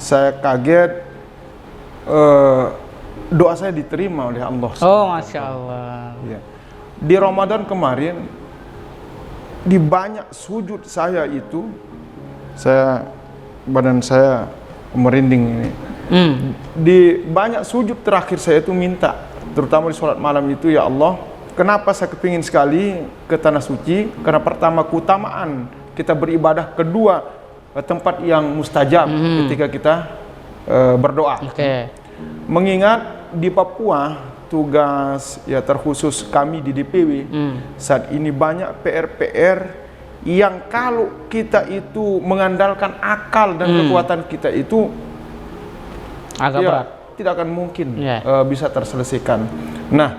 saya kaget doa saya diterima oleh Allah. Oh, Masya Allah. Ya. Di Ramadan kemarin, di banyak sujud saya itu, badan saya merinding ini. Di banyak sujud terakhir saya itu minta, terutama di sholat malam itu, ya Allah, kenapa saya kepingin sekali ke Tanah Suci? Karena pertama, keutamaan kita beribadah, kedua, tempat yang mustajab ketika kita berdoa. Mengingat di Papua tugas ya terkhusus kami di DPW saat ini banyak PR-PR yang kalau kita itu mengandalkan akal dan kekuatan kita itu agak berat, tidak akan mungkin bisa terselesaikan. Nah,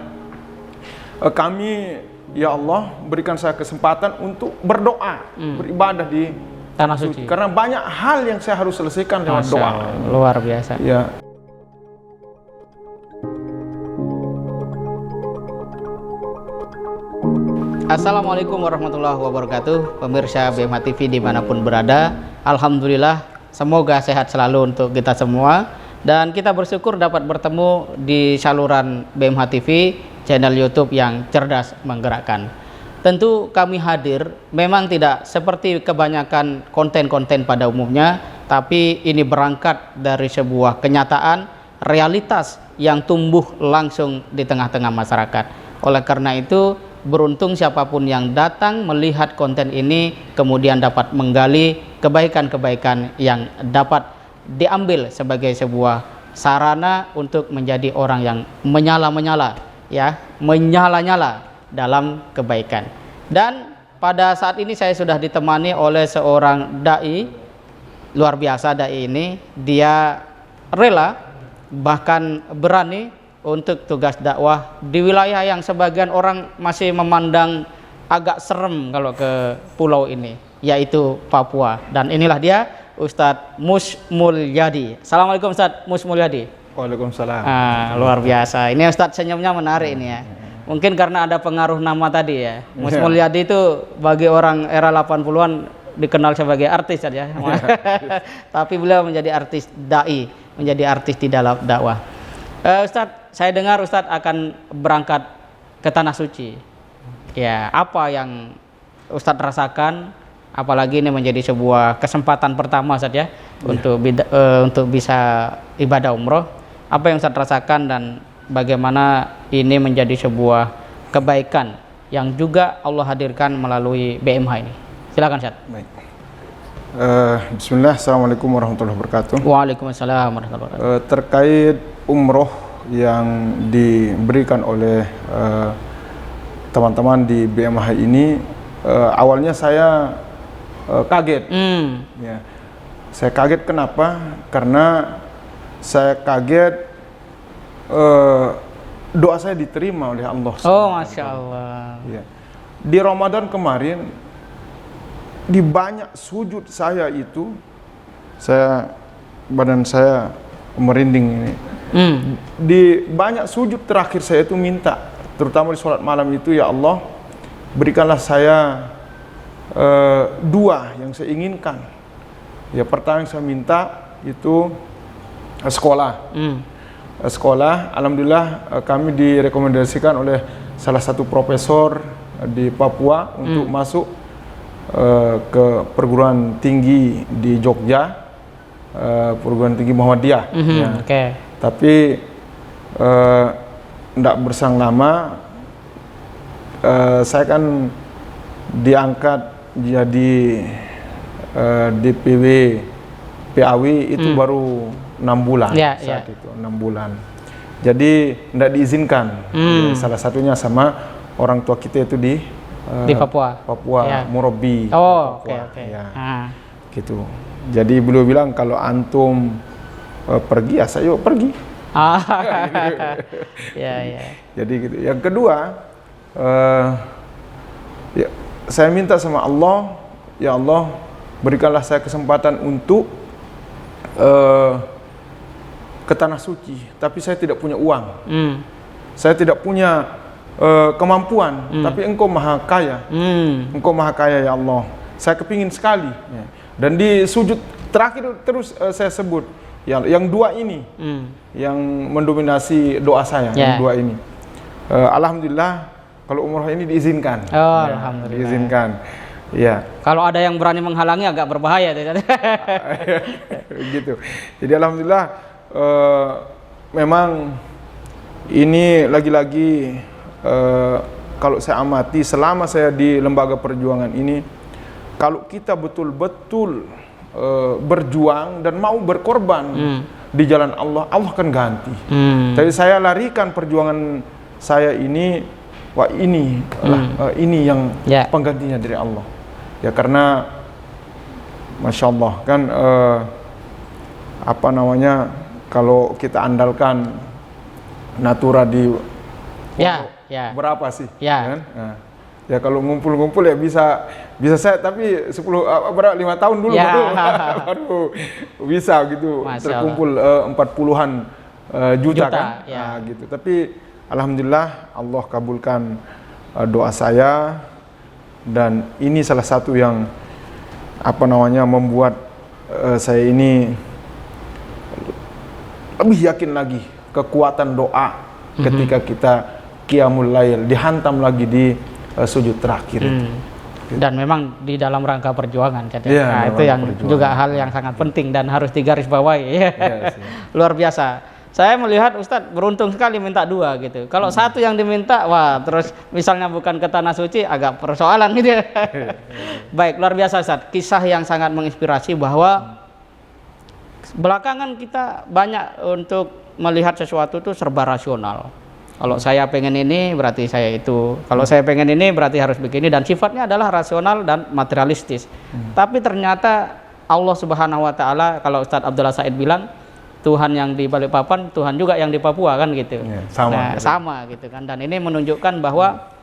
kami ya Allah berikan saya kesempatan untuk berdoa, beribadah di Tanah Suci. Karena banyak hal yang saya harus selesaikan lewat doa. Luar biasa. Ya. Assalamualaikum warahmatullahi wabarakatuh. Pemirsa BMH TV dimanapun berada, alhamdulillah semoga sehat selalu untuk kita semua. Dan kita bersyukur dapat bertemu di saluran BMH TV, channel YouTube yang cerdas menggerakkan. Tentu kami hadir memang tidak seperti kebanyakan konten-konten pada umumnya, tapi ini berangkat dari sebuah kenyataan, realitas yang tumbuh langsung di tengah-tengah masyarakat. Oleh karena itu, beruntung siapapun yang datang melihat konten ini kemudian dapat menggali kebaikan-kebaikan yang dapat diambil sebagai sebuah sarana untuk menjadi orang yang menyala-nyala dalam kebaikan. Dan pada saat ini saya sudah ditemani oleh seorang dai luar biasa. Dai ini dia rela bahkan berani untuk tugas dakwah di wilayah yang sebagian orang masih memandang agak serem kalau ke pulau ini, yaitu Papua. Dan inilah dia, Ustadz Mus Mulyadi. Assalamualaikum Ustadz Mus Mulyadi. Waalaikumsalam. Luar biasa. Ini Ustadz senyumnya menarik ini ya. Mungkin karena ada pengaruh nama tadi ya. Mus Mulyadi itu bagi orang era 80-an dikenal sebagai artis saja. Tapi beliau menjadi artis dai, menjadi artis di dalam dakwah. Ustadz, saya dengar Ustadz akan berangkat ke Tanah Suci. Ya, apa yang Ustadz rasakan? Apalagi ini menjadi sebuah kesempatan pertama Ustadz ya, untuk bisa ibadah umroh. Apa yang Ustadz rasakan dan bagaimana ini menjadi sebuah kebaikan yang juga Allah hadirkan melalui BMH ini? Silakan Ustadz. Baik. Bismillah, Assalamualaikum warahmatullahi wabarakatuh. Waalaikumsalam warahmatullahi wabarakatuh. Terkait umroh yang diberikan oleh teman-teman di BMH ini, awalnya saya kaget. Ya. Saya kaget kenapa? Karena saya kaget doa saya diterima oleh Allah. Oh, Masya Allah. Ya. Di Ramadan kemarin, di banyak sujud saya itu, badan saya merinding ini. Di banyak sujud terakhir saya itu minta, terutama di sholat malam itu, ya Allah berikanlah saya dua yang saya inginkan. Ya, pertama yang saya minta itu sekolah. Sekolah, alhamdulillah kami direkomendasikan oleh salah satu profesor di Papua untuk masuk ke perguruan tinggi di Jogja, perguruan tinggi Muhammadiyah. Tapi tidak berselang lama, saya kan diangkat jadi DPW PAW itu baru 6 bulan saat itu, 6 bulan. Jadi tidak diizinkan. Salah satunya sama orang tua kita itu di Papua, Murabi. Oh, Papua. Gitu. Jadi beliau bilang kalau antum pergi, ya saya pergi. Jadi gitu. Yang kedua, ya, saya minta sama Allah, ya Allah berikanlah saya kesempatan untuk ke Tanah Suci, tapi saya tidak punya uang. Saya tidak punya kemampuan, tapi Engkau maha kaya. Engkau maha kaya ya Allah. Saya kepingin sekali. Dan di sujud terakhir terus saya sebut, yang dua ini yang mendominasi doa saya, yang dua ini. Alhamdulillah kalau umroh ini diizinkan. Oh, alhamdulillah. Diizinkan. Ya. Kalau ada yang berani menghalangi agak berbahaya. Gitu. Jadi alhamdulillah memang ini lagi-lagi kalau saya amati selama saya di lembaga perjuangan ini, kalau kita betul-betul berjuang dan mau berkorban di jalan Allah, Allah akan ganti. Jadi saya larikan perjuangan saya ini, wah ini ini yang penggantinya dari Allah. Ya karena Masya Allah kan apa namanya, kalau kita andalkan natura di berapa sih? Kan? Nah, ya kalau ngumpul-ngumpul ya bisa saya, tapi 5 tahun dulu baru bisa gitu. Masya terkumpul 40-an juta kan. Nah, gitu. Tapi alhamdulillah Allah kabulkan doa saya, dan ini salah satu yang apa namanya membuat saya ini lebih yakin lagi kekuatan doa ketika kita qiyamul lail, dihantam lagi di sujud terakhir itu. Dan memang di dalam rangka perjuangan, nah, itu yang juga hal yang sangat penting dan harus digarisbawahi. Luar biasa. Saya melihat Ustadz beruntung sekali minta 2 gitu. Kalau satu yang diminta, wah terus misalnya bukan ke tanah suci, agak persoalan gitu. Baik, luar biasa Ustadz. Kisah yang sangat menginspirasi bahwa belakangan kita banyak untuk melihat sesuatu itu serba rasional. Kalau saya pengen ini berarti saya itu. Kalau saya pengen ini berarti harus begini, dan sifatnya adalah rasional dan materialistis. Tapi ternyata Allah Subhanahu wa taala, kalau Ustadz Abdullah Said bilang, Tuhan yang di Balikpapan, Tuhan juga yang di Papua kan gitu. Sama gitu kan. Dan ini menunjukkan bahwa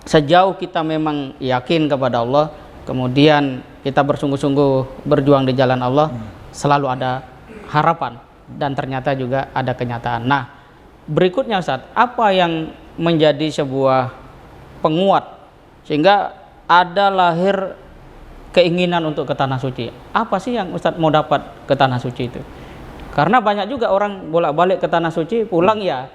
sejauh kita memang yakin kepada Allah, kemudian kita bersungguh-sungguh berjuang di jalan Allah, selalu ada harapan dan ternyata juga ada kenyataan. Nah, berikutnya Ustadz, apa yang menjadi sebuah penguat sehingga ada lahir keinginan untuk ke tanah suci? Apa sih yang Ustadz mau dapat ke tanah suci itu? Karena banyak juga orang bolak-balik ke tanah suci, pulang ya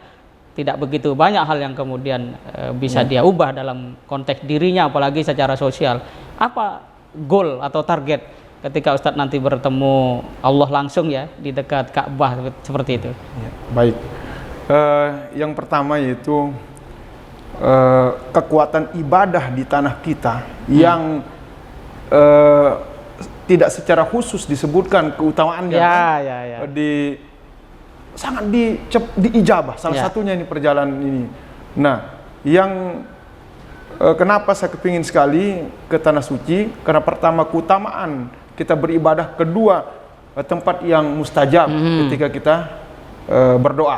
tidak begitu banyak hal yang kemudian bisa dia ubah dalam konteks dirinya, apalagi secara sosial. Apa goal atau target ketika Ustadz nanti bertemu Allah langsung ya di dekat Ka'bah seperti itu? Baik. Yang pertama yaitu kekuatan ibadah di tanah kita yang tidak secara khusus disebutkan keutamaannya, sangat diijabah. Salah satunya ini perjalanan ini. Nah, yang kenapa saya kepingin sekali ke tanah suci? Karena pertama keutamaan kita beribadah, kedua tempat yang mustajab ketika kita berdoa.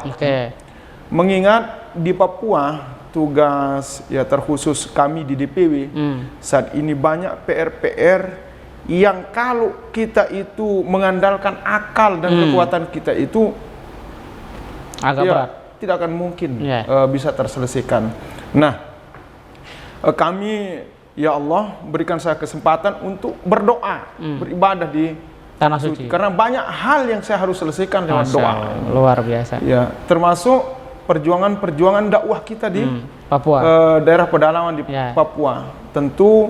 Mengingat di Papua tugas ya terkhusus kami di DPW saat ini banyak PR-PR yang kalau kita itu mengandalkan akal dan kekuatan kita itu agak berat, tidak akan mungkin bisa terselesaikan. Nah, kami ya Allah berikan saya kesempatan untuk berdoa, beribadah di tanah suci. Karena banyak hal yang saya harus selesaikan dengan doa. Luar biasa. Ya, termasuk perjuangan dakwah kita di Papua, daerah pedalaman di Papua. Tentu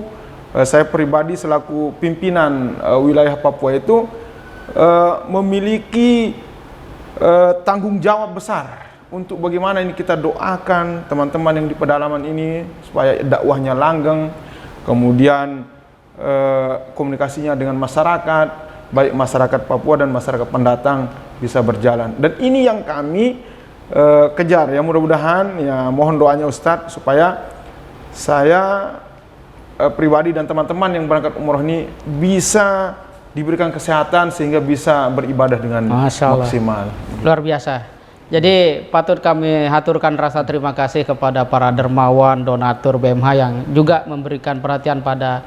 saya pribadi selaku pimpinan wilayah Papua itu memiliki tanggung jawab besar untuk bagaimana ini kita doakan teman-teman yang di pedalaman ini supaya dakwahnya langgeng, kemudian komunikasinya dengan masyarakat, baik masyarakat Papua dan masyarakat pendatang bisa berjalan. Dan ini yang kami kejar ya, mudah-mudahan ya, mohon doanya Ustadz supaya saya pribadi dan teman-teman yang berangkat umroh ini bisa diberikan kesehatan sehingga bisa beribadah dengan maksimal. Luar biasa. Jadi patut kami haturkan rasa terima kasih kepada para dermawan, donatur BMH yang juga memberikan perhatian pada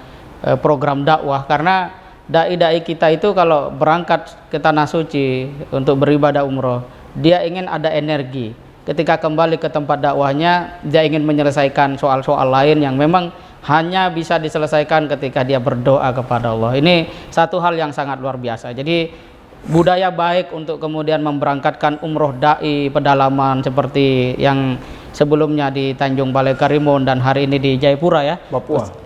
program dakwah, karena dai-dai kita itu kalau berangkat ke tanah suci untuk beribadah umroh, dia ingin ada energi. Ketika kembali ke tempat dakwahnya, dia ingin menyelesaikan soal-soal lain yang memang hanya bisa diselesaikan ketika dia berdoa kepada Allah. Ini satu hal yang sangat luar biasa. Jadi budaya baik untuk kemudian memberangkatkan umroh dai pedalaman seperti yang sebelumnya di Tanjung Balai Karimun dan hari ini di Jayapura ya,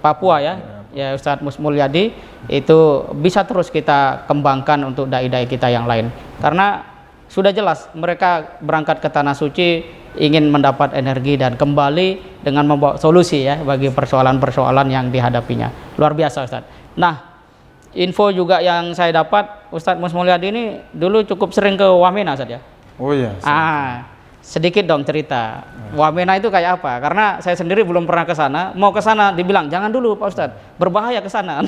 Papua ya, ya Ustadz Mus Mulyadi, itu bisa terus kita kembangkan untuk dai-dai kita yang lain, karena sudah jelas mereka berangkat ke tanah suci ingin mendapat energi dan kembali dengan membawa solusi ya bagi persoalan-persoalan yang dihadapinya. Luar biasa Ustadz. Nah, info juga yang saya dapat, Ustadz Mus Mulyadi ini dulu cukup sering ke Wamena Ustadz ya? Oh iya. Sedikit dong cerita. Wamena itu kayak apa? Karena saya sendiri belum pernah ke sana. Mau ke sana dibilang jangan dulu Pak Ustadz, berbahaya ke sana.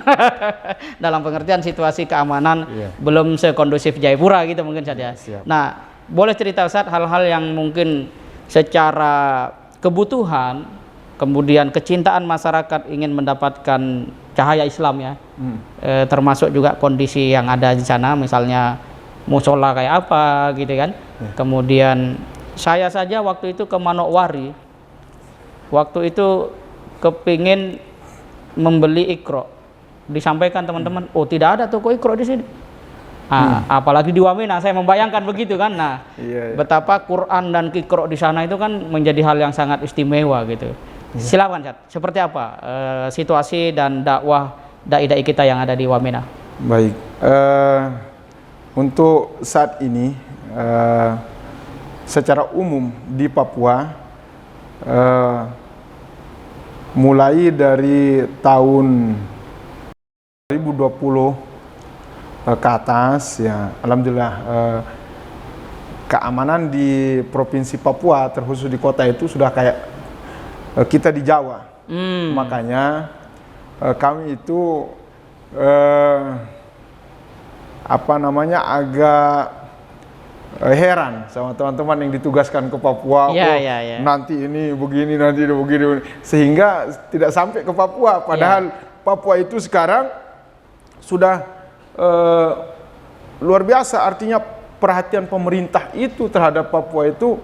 Dalam pengertian situasi keamanan belum sekondusif Jayapura gitu mungkin saja. Nah, boleh cerita Ustadz hal-hal yang mungkin secara kebutuhan, kemudian kecintaan masyarakat ingin mendapatkan cahaya Islam ya, termasuk juga kondisi yang ada di sana, misalnya musola kayak apa gitu kan. Kemudian saya saja waktu itu ke Manokwari, waktu itu kepingin membeli Iqra, disampaikan teman-teman, oh tidak ada toko Iqra di sini. Apalagi di Wamena, saya membayangkan begitu kan. Nah, betapa Quran dan Iqra di sana itu kan menjadi hal yang sangat istimewa gitu. Silakan Chat, seperti apa situasi dan dakwah dai-dai kita yang ada di Wamena? Baik, untuk saat ini secara umum di Papua mulai dari tahun 2020 ke atas ya, alhamdulillah keamanan di provinsi Papua terkhusus di kota itu sudah kayak kita di Jawa. Makanya kami itu agak heran sama teman-teman yang ditugaskan ke Papua. Nanti ini begini, nanti ini begini, sehingga tidak sampai ke Papua. Padahal Papua itu sekarang sudah luar biasa, artinya perhatian pemerintah itu terhadap Papua itu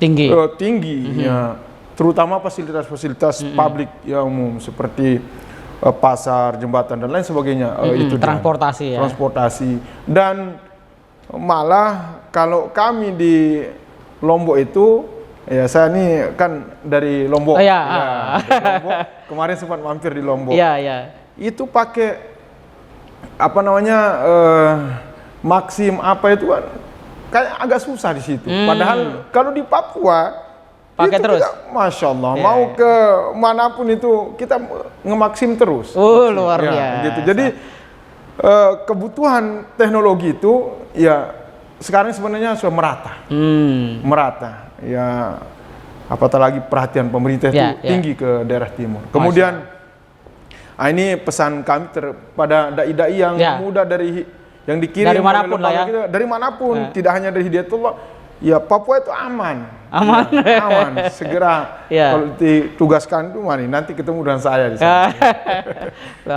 tinggi ya. Terutama fasilitas-fasilitas publik yang umum seperti pasar, jembatan dan lain sebagainya. Itu transportasi ya. Transportasi. Dan malah kalau kami di Lombok itu, ya saya ini kan dari Lombok. Dari Lombok. Kemarin sempat mampir di Lombok. Itu pakai Maxim apa itu kan kayak agak susah di situ. Padahal kalau di Papua pakai terus, masya Allah, mau ke manapun itu kita nge-Maxim terus. Luar biasa. Gitu. Jadi kebutuhan teknologi itu ya sekarang sebenarnya sudah merata. Ya, apatah lagi perhatian pemerintah itu tinggi ke daerah timur. Kemudian ini pesan kami pada dai-dai yang muda yang dikirim dari manapun lah ya. Dari manapun, tidak hanya dari Hidayatullah. Ya, Papua itu aman. Segera kalau ditugaskan itu nanti ketemu dengan saya di sana.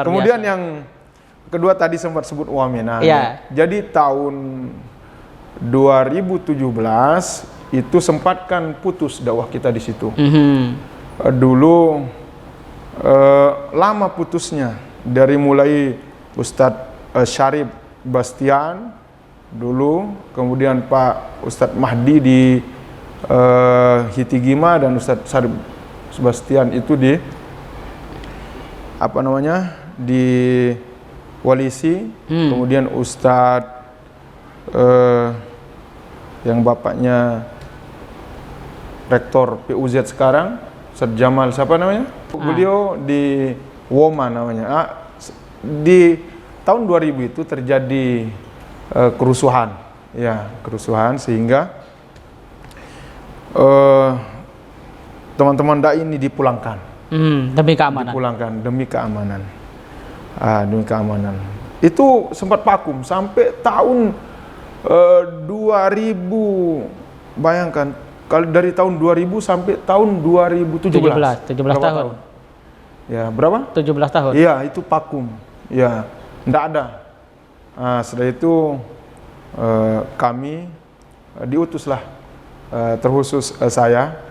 Kemudian yang kedua tadi sempat sebut Wamena. Jadi tahun 2017 itu sempat kan putus dakwah kita di situ. Dulu lama putusnya, dari mulai Ustadz Syarif Bastian dulu, kemudian Pak Ustadz Mahdi di Hitigima dan Ustadz Syarif Bastian itu di di Walisi. Kemudian Ustadz yang bapaknya rektor PUZ sekarang, Ustadz Jamal siapa namanya? Beliau di Woma namanya. Di tahun 2000 itu terjadi kerusuhan sehingga teman-teman dai ini dipulangkan. Demi keamanan. Demi keamanan. Itu sempat vakum sampai tahun 2000. Bayangkan kalau dari tahun 2000 sampai tahun 2017. 17 tahun. Ya, berapa? 17 tahun. Iya, itu vakum. Ya, enggak ada. Setelah itu kami diutuslah, terkhusus saya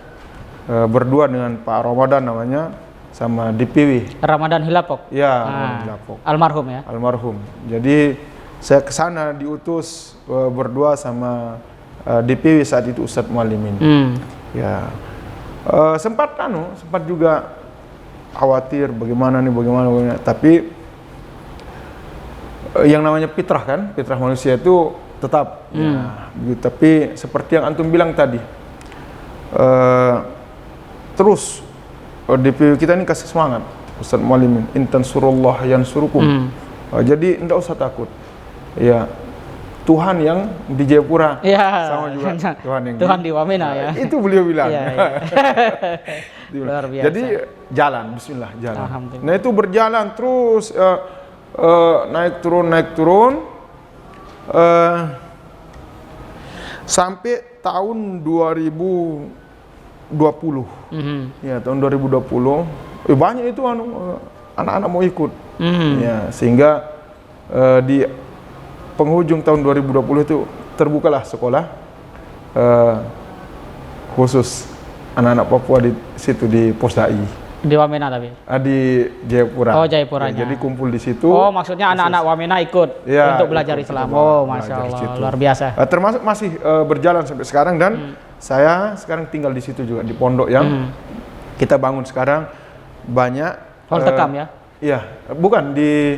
berdua dengan Pak Ramadan namanya, sama DPW Ramadan Hilapok. Ya, Hilapok. Almarhum ya. Almarhum. Jadi Saya ke sana diutus berdua sama DPW saat itu Ustadz Mualimin. Ya, sempat juga khawatir bagaimana, tapi yang namanya fitrah manusia itu tetap. Ya, begitu. Tapi seperti yang antum bilang tadi, terus DPW kita ini kasih semangat, Ustadz Mualimin, intan surullah yansurukum. Jadi tidak usah takut. Ya, Tuhan yang di Jayapura sama juga Tuhan di Wamena ya. Itu beliau bilang. Luar biasa. Jadi jalan, Bismillah jalan. Nah itu berjalan terus naik turun sampai tahun 2020. Ya tahun 2020 banyak itu anak-anak mau ikut. Ya sehingga di penghujung tahun 2020 itu terbukalah sekolah khusus anak-anak Papua di situ di Posdai. Di Wamena tapi? Di Jayapura. Oh Jayapuranya. Ya, jadi kumpul di situ. Oh maksudnya anak-anak Wamena ikut untuk belajar Islam. Oh Masya Allah, luar biasa. Termasuk masih berjalan sampai sekarang dan saya sekarang tinggal di situ juga di pondok yang kita bangun sekarang banyak. Tekam ya? Iya, bukan di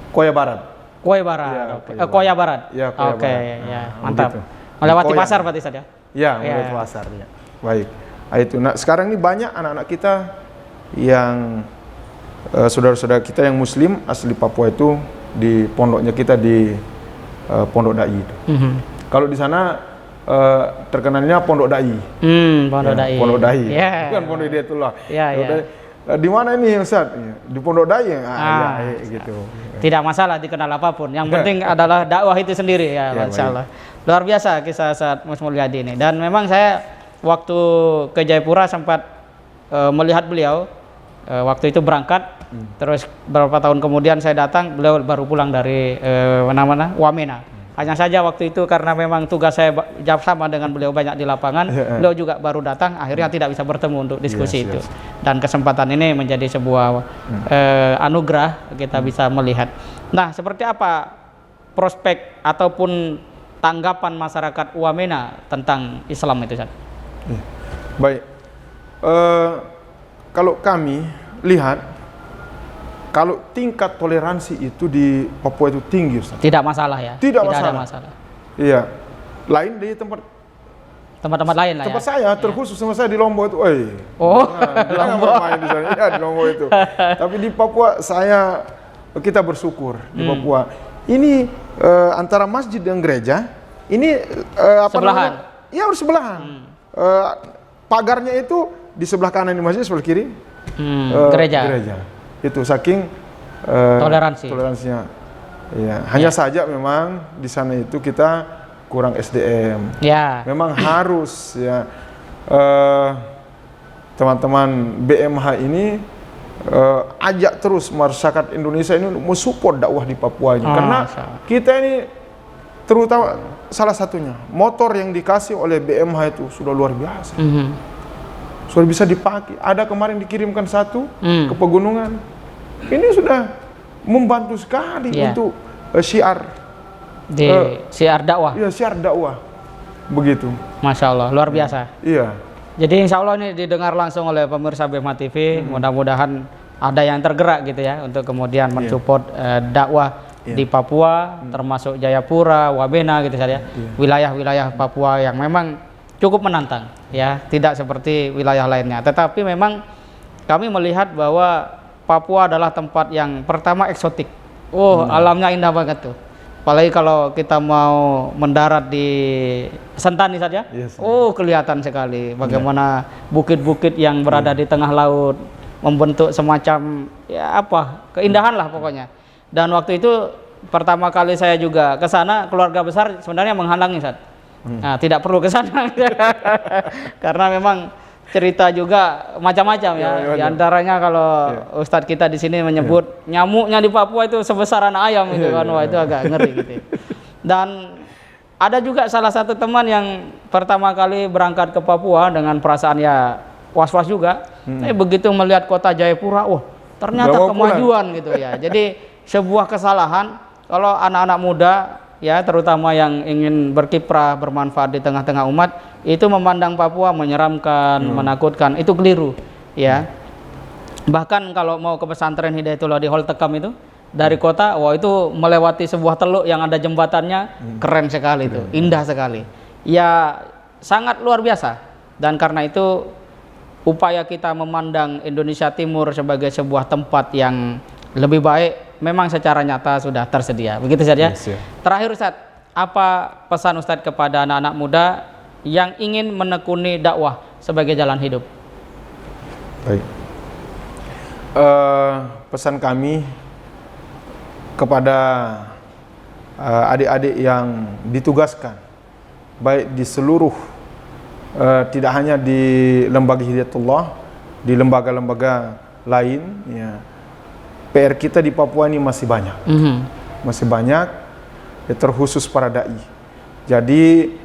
Koya Barat. Koya Barat. Koya Barat. Ya, Koya Oke, Barat. ya, mantap. Melewati pasar berarti saja. Ya, melewati pasar ya. Baik. Itu. Nah, sekarang ini banyak anak-anak kita yang saudara-saudara kita yang muslim asli Papua itu di pondoknya kita di Pondok Dai itu. Kalau di sana terkenalnya Pondok Dai. Pondok Dai. Pondok Dai. Yeah. Bukan Pondok Hidayatullah. Iya. Di mana ini Ustaz? Di Pondok Dai ya. Gitu. Tidak masalah dikenal apapun. Yang penting adalah dakwah itu sendiri ya, Masya Allah. Luar biasa kisah Ustaz Mas Mulyadi ini. Dan memang saya waktu ke Jayapura sempat melihat beliau waktu itu berangkat. Terus beberapa tahun kemudian saya datang, beliau baru pulang dari Wamena. Hanya saja waktu itu karena memang tugas saya sama dengan beliau banyak di lapangan, beliau juga baru datang, akhirnya tidak bisa bertemu untuk diskusi itu. Dan kesempatan ini menjadi sebuah anugerah kita bisa melihat. Nah, seperti apa prospek ataupun tanggapan masyarakat Wamena tentang Islam itu, Ustaz? Baik. Kalau kami lihat, kalau tingkat toleransi itu di Papua itu tinggi, Ustaz. Tidak masalah ya? Tidak ada masalah. masalah. Iya. Lain di tempat lain lah ya. Tempat saya terkhusus sama saya di Lombok itu. Di Lombok main di sana. Iya, di Lombok itu. Tapi di Papua kita bersyukur di Papua. Ini antara masjid dan gereja ini sebelahan. Iya, harus sebelahan. Pagarnya itu di sebelah kanan di masjid, sebelah kiri gereja. Itu saking toleransinya. Ya, hanya saja memang di sana itu kita kurang SDM. Ya. Memang harus ya teman-teman BMH ini ajak terus masyarakat Indonesia ini mensupport dakwah di Papua ini. Karena kita ini terutama salah satunya motor yang dikasih oleh BMH itu sudah luar biasa. Sudah bisa dipakai. Ada kemarin dikirimkan satu ke pegunungan. Ini sudah membantu sekali untuk syiar syiar dakwah. Iya, syiar dakwah. Begitu. Masya Allah, luar biasa. Iya. Jadi insya Allah ini didengar langsung oleh pemirsa BMH TV. Mudah-mudahan ada yang tergerak gitu ya untuk kemudian mensupport dakwah di Papua, termasuk Jayapura, Wamena gitu saja. Wilayah-wilayah Papua yang memang cukup menantang ya, tidak seperti wilayah lainnya. Tetapi memang kami melihat bahwa Papua adalah tempat yang pertama eksotik. Alamnya indah banget tuh. Apalagi kalau kita mau mendarat di Sentani saja. Kelihatan sekali bagaimana bukit-bukit yang berada di tengah laut membentuk semacam keindahan lah pokoknya. Dan waktu itu pertama kali saya juga ke sana, keluarga besar sebenarnya menghalangi, Ustaz. Nah, tidak perlu ke sana karena memang cerita juga macam-macam ya. Di antaranya kalau Ustadz kita di sini menyebut nyamuknya di Papua itu sebesar anak ayam itu kan. Wah, itu agak ngeri gitu. Dan ada juga salah satu teman yang pertama kali berangkat ke Papua dengan perasaan was-was juga. Tapi begitu melihat kota Jayapura, ternyata kemajuan gitu ya. Jadi sebuah kesalahan kalau anak-anak muda ya, terutama yang ingin berkiprah bermanfaat di tengah-tengah umat, itu memandang Papua menyeramkan, menakutkan, itu keliru ya. Bahkan kalau mau ke pesantren Hidayatullah di Holtekam itu dari kota, wah itu melewati sebuah teluk yang ada jembatannya, keren sekali itu, indah sekali. Ya sangat luar biasa. Dan karena itu upaya kita memandang Indonesia Timur sebagai sebuah tempat yang lebih baik memang secara nyata sudah tersedia. Begitu saja. Yes, ya. Terakhir Ustadz, apa pesan Ustadz kepada anak-anak muda yang ingin menekuni dakwah sebagai jalan hidup? Baik. Pesan kami kepada adik-adik yang ditugaskan, baik di seluruh, tidak hanya di lembaga Hidayatullah, di lembaga-lembaga lain, ya, PR kita di Papua ini masih banyak, masih banyak, ya, terkhusus para dai. Jadi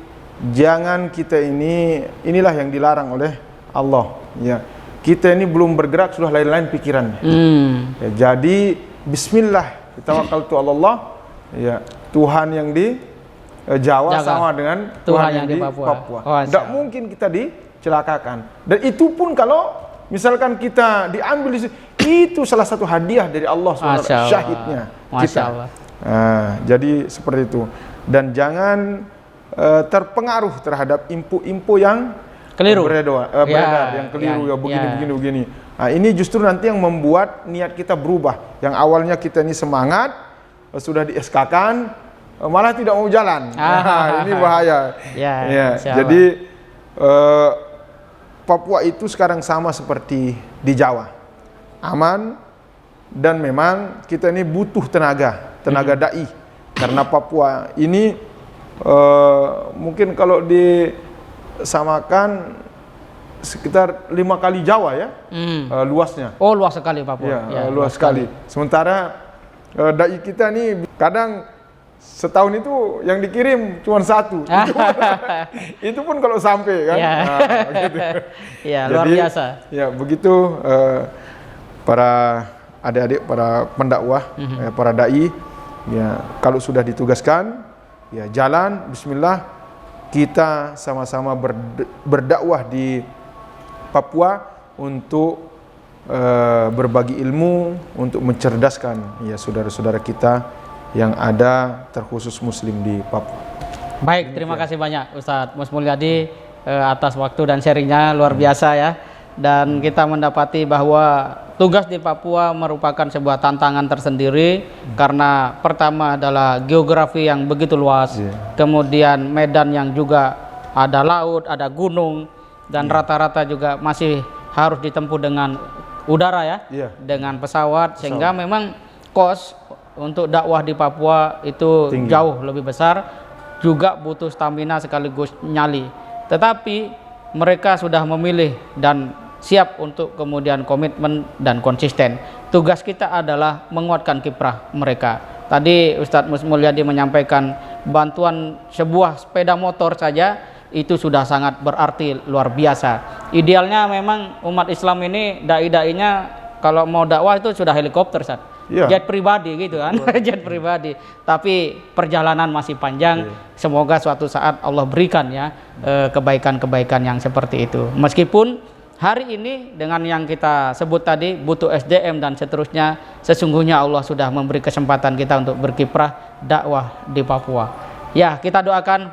jangan kita inilah yang dilarang oleh Allah, ya. Kita ini belum bergerak sudah lain-lain pikirannya. Ya, jadi Bismillah, tawakkaltu 'ala Allah, ya, Tuhan yang di Jawa sama dengan Tuhan yang di Papua. Tidak mungkin kita dicelakakan. Dan itu pun kalau misalkan kita diambil itu salah satu hadiah dari Allah SWT, syahidnya kita. Jadi seperti itu. Dan jangan terpengaruh terhadap info-info yang keliru, beredar, yang keliru, ya begini. Nah, ini justru nanti yang membuat niat kita berubah. Yang awalnya kita ini semangat, sudah di SK-kan, malah tidak mau jalan. Nah, ini bahaya. Jadi Papua itu sekarang sama seperti di Jawa, aman, dan memang kita ini butuh tenaga dai, karena Papua ini mungkin kalau disamakan sekitar 5 kali Jawa ya, luasnya. Oh, luas sekali Papua. Ya, luas sekali. Sementara dai kita nih kadang setahun itu yang dikirim cuma 1. Itu pun kalau sampai kan. Gitu. Ya, luar biasa. Ya, begitu para adik-adik, para pendakwah, para dai, ya, kalau sudah ditugaskan, ya jalan, bismillah, kita sama-sama berdakwah di Papua untuk berbagi ilmu, untuk mencerdaskan ya saudara-saudara kita yang ada terkhusus muslim di Papua. Baik, terima kasih banyak Ustadz Mus Mulyadi atas waktu dan sharingnya, luar biasa ya. Dan kita mendapati bahwa tugas di Papua merupakan sebuah tantangan tersendiri, karena pertama adalah geografi yang begitu luas, kemudian medan yang juga ada laut, ada gunung, dan rata-rata juga masih harus ditempuh dengan udara ya, dengan pesawat, sehingga memang kos untuk dakwah di Papua itu tinggi, jauh lebih besar, juga butuh stamina sekaligus nyali. Tetapi mereka sudah memilih dan siap untuk kemudian komitmen dan konsisten. Tugas kita adalah menguatkan kiprah mereka. Tadi Ustadz Mus Mulyadi menyampaikan bantuan sebuah sepeda motor saja itu sudah sangat berarti, luar biasa. Idealnya memang umat Islam ini dai-dainya kalau mau dakwah itu sudah helikopter, Ustadz. Jet pribadi gitu kan. Jet pribadi, tapi perjalanan masih panjang. Semoga suatu saat Allah berikan ya kebaikan-kebaikan yang seperti itu. Meskipun hari ini dengan yang kita sebut tadi butuh SDM dan seterusnya, sesungguhnya Allah sudah memberi kesempatan kita untuk berkiprah dakwah di Papua. Ya, kita doakan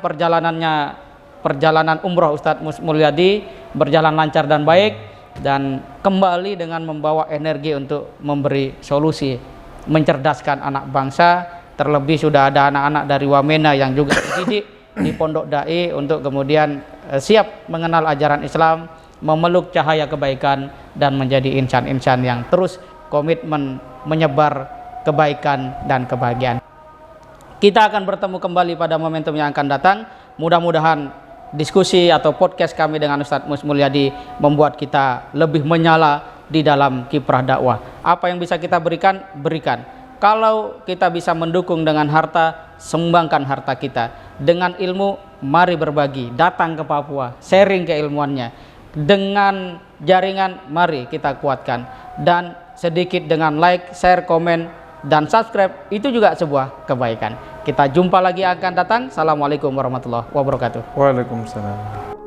perjalanan umroh Ustadz Mus Mulyadi berjalan lancar dan baik, dan kembali dengan membawa energi untuk memberi solusi, mencerdaskan anak bangsa. Terlebih sudah ada anak-anak dari Wamena yang juga dididik di pondok dai untuk kemudian siap mengenal ajaran Islam, memeluk cahaya kebaikan, dan menjadi insan-insan yang terus komitmen menyebar kebaikan dan kebahagiaan. Kita akan bertemu kembali pada momentum yang akan datang. Mudah-mudahan diskusi atau podcast kami dengan Ustadz Mus Mulyadi membuat kita lebih menyala di dalam kiprah dakwah. Apa yang bisa kita berikan, berikan. Kalau kita bisa mendukung dengan harta, sumbangkan harta kita. Dengan ilmu, mari berbagi, datang ke Papua, sharing keilmuannya. Dengan jaringan, mari kita kuatkan. Dan sedikit dengan like, share, komen, dan subscribe itu juga sebuah kebaikan. Kita jumpa lagi akan datang. Assalamualaikum warahmatullahi wabarakatuh. Waalaikumsalam.